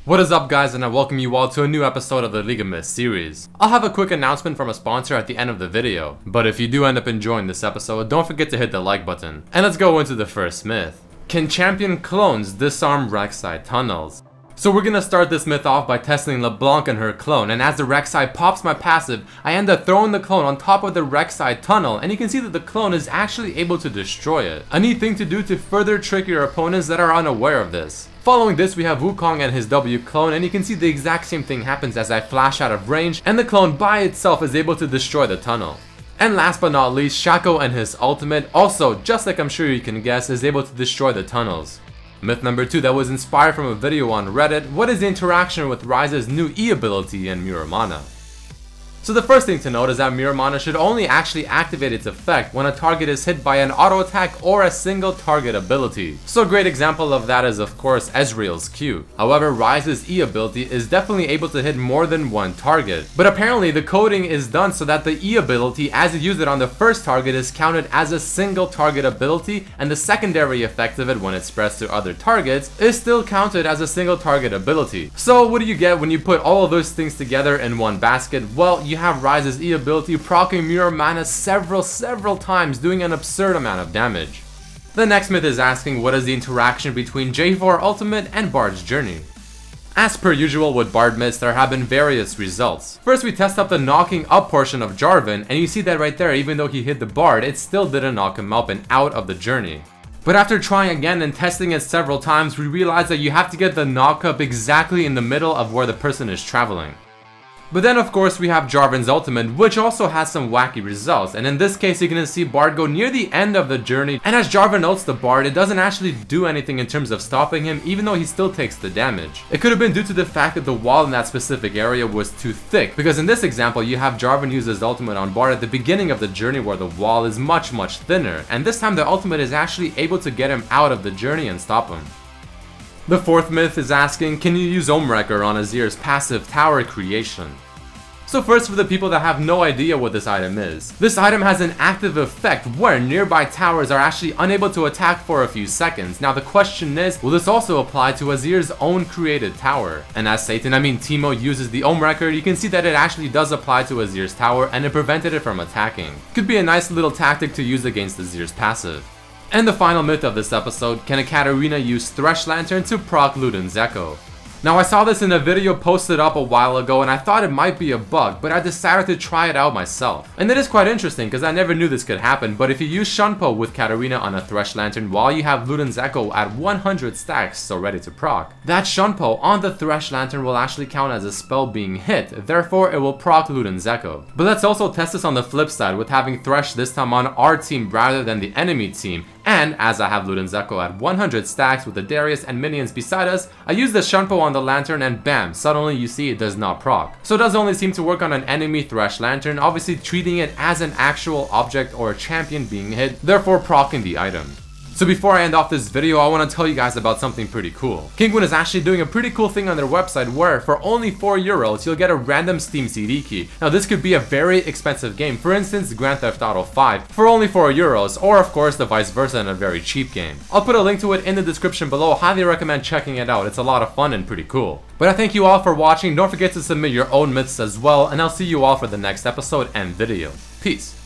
What is up guys, and I welcome you all to a new episode of the League of Myths series. I'll have a quick announcement from a sponsor at the end of the video, but if you do end up enjoying this episode, don't forget to hit the like button. And let's go into the first myth. Can champion clones disarm Rek'Sai tunnels? So we're gonna start this myth off by testing LeBlanc and her clone, and as the Rek'Sai pops my passive, I end up throwing the clone on top of the Rek'Sai tunnel, and you can see that the clone is actually able to destroy it. A neat thing to do to further trick your opponents that are unaware of this. Following this, we have Wukong and his W clone, and you can see the exact same thing happens as I flash out of range, and the clone by itself is able to destroy the tunnel. And last but not least, Shaco and his ultimate also, just like I'm sure you can guess, is able to destroy the tunnels. Myth number 2 that was inspired from a video on Reddit: what is the interaction with Ryze's new E ability in Mirror Mana? So the first thing to note is that Mirror Mana should only actually activate its effect when a target is hit by an auto attack or a single target ability. So a great example of that is of course Ezreal's Q. However, Ryze's E ability is definitely able to hit more than one target. But apparently the coding is done so that the E ability, as you use it on the first target, is counted as a single target ability, and the secondary effect of it when it spreads to other targets is still counted as a single target ability. So what do you get when you put all of those things together in one basket? Well, you have Ryze's E ability proccing Mirror Mana several times, doing an absurd amount of damage. The next myth is asking what is the interaction between J4 Ultimate and Bard's Journey. As per usual with Bard myths, there have been various results. First, we test up the knocking up portion of Jarvan, and you see that right there, even though he hit the Bard, it still didn't knock him up and out of the journey. But after trying again and testing it several times, we realized that you have to get the knock up exactly in the middle of where the person is traveling. But then of course we have Jarvan's ultimate, which also has some wacky results, and in this case you're gonna see Bard go near the end of the journey, and as Jarvan ults the Bard, it doesn't actually do anything in terms of stopping him, even though he still takes the damage. It could have been due to the fact that the wall in that specific area was too thick, because in this example you have Jarvan use his ultimate on Bard at the beginning of the journey where the wall is much thinner, and this time the ultimate is actually able to get him out of the journey and stop him. The fourth myth is asking, can you use Omwrecker on Azir's passive tower creation? So first, for the people that have no idea what this item is. This item has an active effect where nearby towers are actually unable to attack for a few seconds. Now the question is, will this also apply to Azir's own created tower? And as Teemo uses the Omwrecker, you can see that it actually does apply to Azir's tower and it prevented it from attacking. Could be a nice little tactic to use against Azir's passive. And the final myth of this episode, can a Katarina use Thresh Lantern to proc Ludens Echo? Now I saw this in a video posted up a while ago and I thought it might be a bug, but I decided to try it out myself. And it is quite interesting because I never knew this could happen, but if you use Shunpo with Katarina on a Thresh Lantern while you have Ludens Echo at 100 stacks, so ready to proc, that Shunpo on the Thresh Lantern will actually count as a spell being hit, therefore it will proc Ludens Echo. But let's also test this on the flip side with having Thresh this time on our team rather than the enemy team. And as I have Ludens Echo at 100 stacks with the Darius and minions beside us, I use the Shunpo on the Lantern and bam, suddenly you see it does not proc. So it does only seem to work on an enemy Thresh Lantern, obviously treating it as an actual object or a champion being hit, therefore proccing the item. So before I end off this video, I want to tell you guys about something pretty cool. Kinguin is actually doing a pretty cool thing on their website where for only €4 you'll get a random Steam CD key. Now this could be a very expensive game, for instance Grand Theft Auto 5 for only €4, or of course the vice versa in a very cheap game. I'll put a link to it in the description below, highly recommend checking it out, it's a lot of fun and pretty cool. But I thank you all for watching, don't forget to submit your own myths as well, and I'll see you all for the next episode and video. Peace.